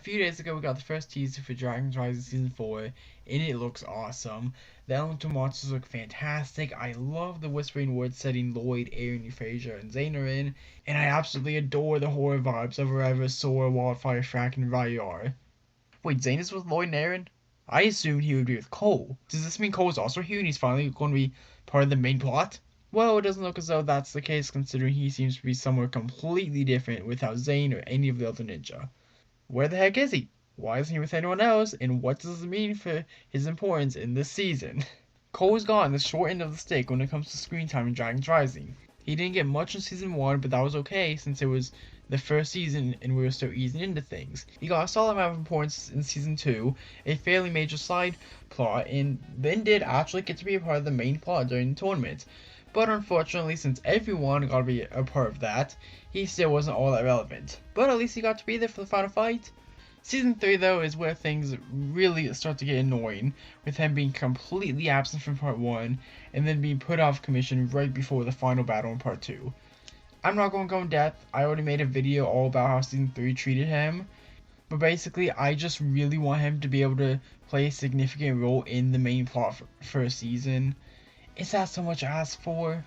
few days ago we got the first teaser for Dragon's Rising Season 4, and it looks awesome. The elemental monsters look fantastic. I love the Whispering Woods setting Lloyd, Aaron, Euphrasia, and Zane are in, and I absolutely adore the horror vibes of wherever Sora, Wildfire, Frack, and Ryu are. Wait, Zane is with Lloyd and Aaron? I assumed he would be with Cole. Does this mean Cole is also here and he's finally going to be part of the main plot? Well, it doesn't look as though that's the case considering he seems to be somewhere completely different without Zane or any of the other ninja. Where the heck is he? Why isn't he with anyone else? And what does this mean for his importance in this season? Cole has gotten the short end of the stick when it comes to screen time in Dragon's Rising. He didn't get much in Season 1, but that was okay since it was the first season and we were still easing into things. He got a solid amount of importance in Season 2, a fairly major side plot, and then did actually get to be a part of the main plot during the tournament. But unfortunately, since everyone got to be a part of that, he still wasn't all that relevant. But at least he got to be there for the final fight. Season 3 though is where things really start to get annoying, with him being completely absent from Part 1, and then being put off commission right before the final battle in Part 2. I'm not going to go in depth, I already made a video all about how Season 3 treated him, but basically I just really want him to be able to play a significant role in the main plot for a season. Is that so much asked for?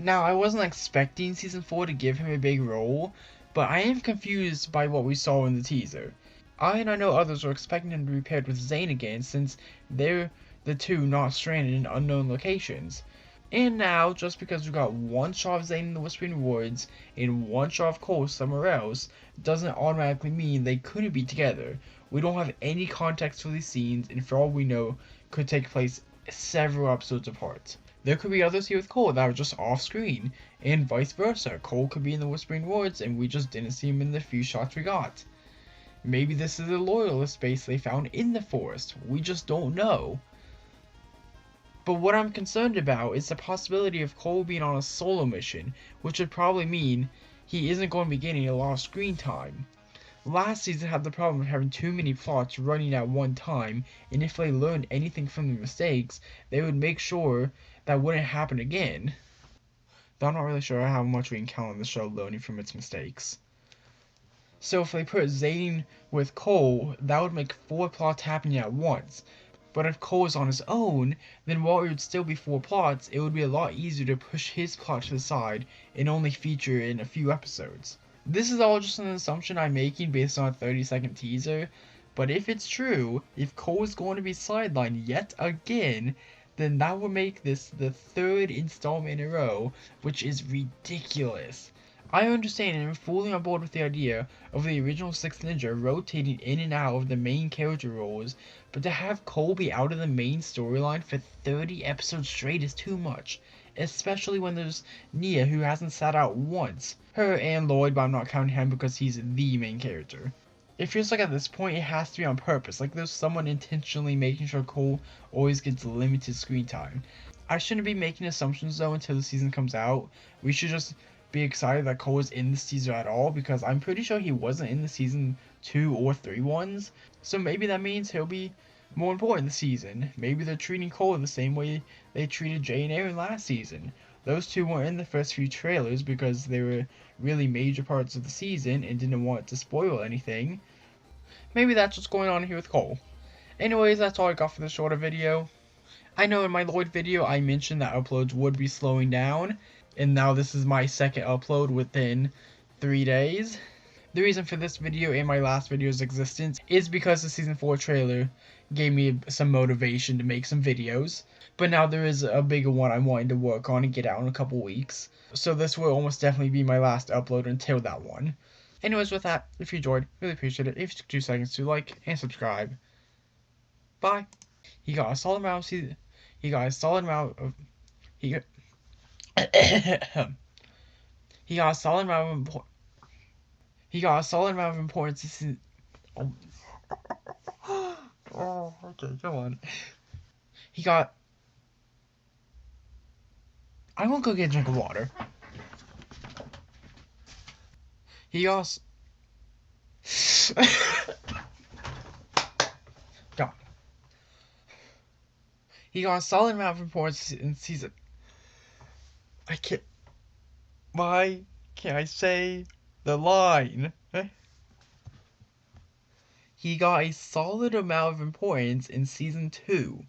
Now, I wasn't expecting Season 4 to give him a big role, but I am confused by what we saw in the teaser. I know others were expecting him to be paired with Zane again since they're the two not stranded in unknown locations. And now, just because we got one shot of Zane in the Whispering Woods and one shot of Cole somewhere else, doesn't automatically mean they couldn't be together. We don't have any context for these scenes, and for all we know, could take place several episodes apart. There could be others here with Cole that were just off screen, and vice versa. Cole could be in the Whispering Woods and we just didn't see him in the few shots we got. Maybe this is a loyalist base they found in the forest. We just don't know. But what I'm concerned about is the possibility of Cole being on a solo mission, which would probably mean he isn't going to be getting a lot of screen time. Last season had the problem of having too many plots running at one time, and if they learned anything from their mistakes, they would make sure that wouldn't happen again. Though I'm not really sure how much we can count on the show learning from its mistakes. So if they put Zane with Cole, that would make 4 plots happening at once. But if Cole is on his own, then while it would still be 4 plots, it would be a lot easier to push his plot to the side and only feature in a few episodes. This is all just an assumption I'm making based on a 30-second teaser, but if it's true, if Cole is going to be sidelined yet again, then that would make this the 3rd installment in a row, which is ridiculous. I understand and am fully on board with the idea of the original 6th Ninja rotating in and out of the main character roles, but to have Cole be out of the main storyline for 30 episodes straight is too much, especially when there's Nia who hasn't sat out once. Her and Lloyd, but I'm not counting him because he's the main character. It feels like at this point it has to be on purpose, like there's someone intentionally making sure Cole always gets limited screen time. I shouldn't be making assumptions though until the season comes out. We should just be excited that Cole is in this teaser at all, because I'm pretty sure he wasn't in the season 2 or 3 ones. So maybe that means he'll be more important this season. Maybe they're treating Cole the same way they treated Jay and Aaron last season. Those two weren't in the first few trailers because they were really major parts of the season and didn't want to spoil anything. Maybe that's what's going on here with Cole. Anyways, that's all I got for this shorter video. I know in my Lloyd video I mentioned that uploads would be slowing down, and now this is my 2nd upload within 3 days. The reason for this video and my last video's existence is because the Season 4 trailer gave me some motivation to make some videos, but now there is a bigger one I'm wanting to work on and get out in a couple weeks, so this will almost definitely be my last upload until that one. Anyways, with that, if you enjoyed, really appreciate it if you took 2 seconds to like and subscribe. Bye. He got a solid amount of he got a solid amount of he got he got a solid amount of importance. Oh, okay, come on. He got. I'm gonna go get a drink of water. He got. God. He got a solid amount of importance in season. I can't. Why can't I say the line? he got a solid amount of importance in season 2.